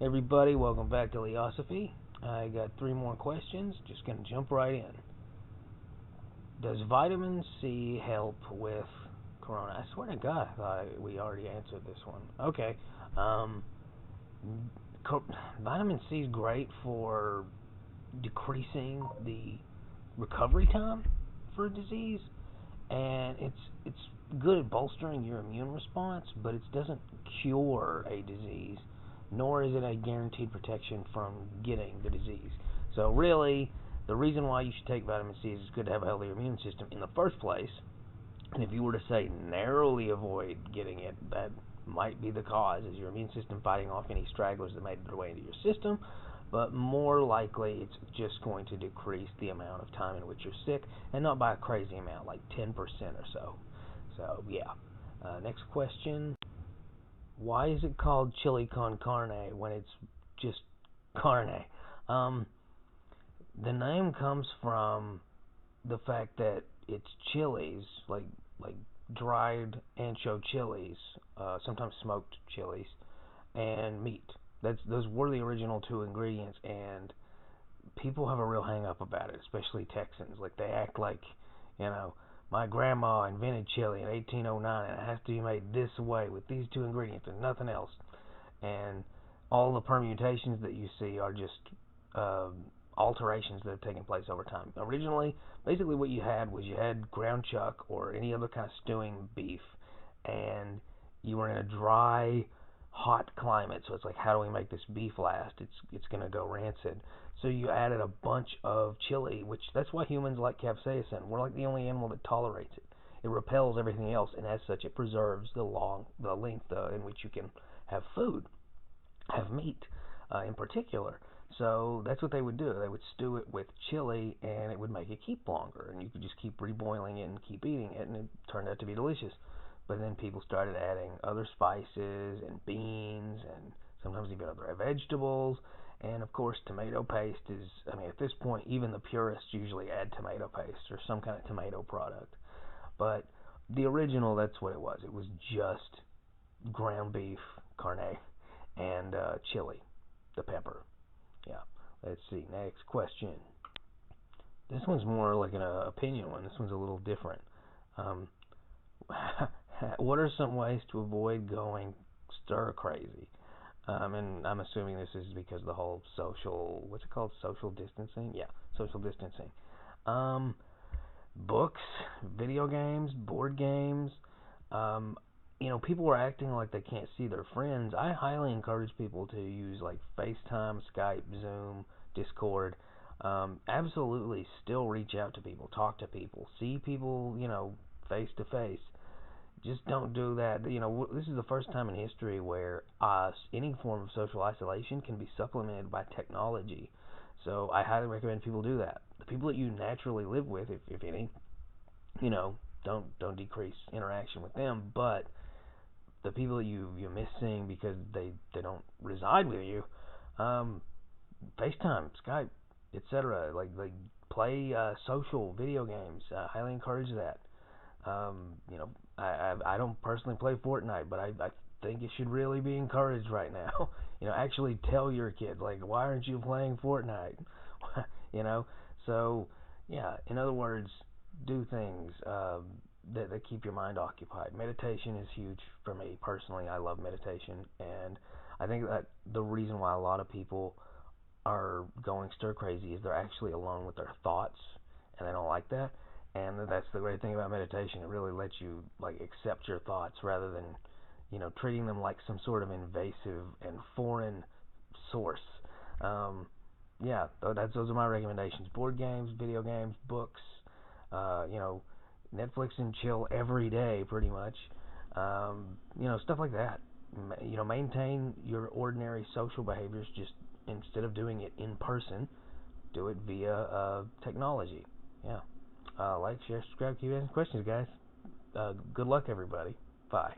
Everybody, welcome back to Leosophy. I got three more questions. Just gonna jump right in. Does vitamin C help with corona? I swear to God, I thought we already answered this one. Okay. Um, Vitamin C is great for decreasing the recovery time for a disease, and it's good at bolstering your immune response, but it doesn't cure a disease, nor is it a guaranteed protection from getting the disease. So really, the reason why you should take vitamin C is it's good to have a healthy immune system in the first place. And if you were to say narrowly avoid getting it, that might be the cause, is your immune system fighting off any stragglers that made their way into your system. But more likely, it's just going to decrease the amount of time in which you're sick, and not by a crazy amount, like 10% or so. So, yeah. Next question. Why is it called chili con carne when it's just carne? The name comes from the fact that it's chilies, like dried ancho chilies, sometimes smoked chilies, and meat. Those were the original two ingredients, and people have a real hang up about it, especially Texans. Like they act like, you know, my grandma invented chili in 1809, and it has to be made this way with these two ingredients and nothing else. And all the permutations that you see are just uh, alterations that have taken place over time. Originally, basically what you had was you had ground chuck or any other kind of stewing beef, and you were in a dry, hot climate. So it's like, how do we make this beef last? It's going to go rancid. So you added a bunch of chili, which that's why humans like capsaicin. We're like the only animal that tolerates it. It repels everything else, and as such, it preserves the length in which you can have food, have meat, in particular. So that's what they would do. They would stew it with chili, and it would make it keep longer, and you could just keep reboiling it and keep eating it, and it turned out to be delicious. But then people started adding other spices and beans, and sometimes even other vegetables. And of course, tomato paste is, I mean, at this point, even the purists usually add tomato paste or some kind of tomato product. But the original, that's what it was. It was just ground beef, carne, and chili, the pepper. Yeah. Let's see. Next question. This one's more like an opinion one. This one's a little different. Um, what are some ways to avoid going stir crazy? And I'm assuming this is because of the whole social, what's it called? Social distancing? Yeah, social distancing. Um, Books, video games, board games. Um, People are acting like they can't see their friends. I highly encourage people to use like FaceTime, Skype, Zoom, Discord. Absolutely still reach out to people, talk to people, see people, face to face. Just don't do that. This is the first time in history where any form of social isolation can be supplemented by technology. So I highly recommend people do that. The people that you naturally live with, if any, you know, don't decrease interaction with them. But the people that you're missing because they don't reside with you, um, FaceTime, Skype, etc. Like play social video games. Highly encourage that. I don't personally play Fortnite, but I think it should really be encouraged right now. Actually tell your kids, like, why aren't you playing Fortnite? you know, so yeah. In other words, do things that keep your mind occupied. Meditation is huge for me personally. I love meditation, and I think that the reason why a lot of people are going stir crazy is they're actually alone with their thoughts, and they don't like that. And that's the great thing about meditation. It really lets you like accept your thoughts rather than, treating them like some sort of invasive and foreign source. Yeah, those are my recommendations: board games, video games, books. Uh, you know, Netflix and chill every day, pretty much. Stuff like that. Maintain your ordinary social behaviors. Just instead of doing it in person, do it via technology. Yeah. Like, share, subscribe, keep asking questions, guys. Good luck, everybody. Bye.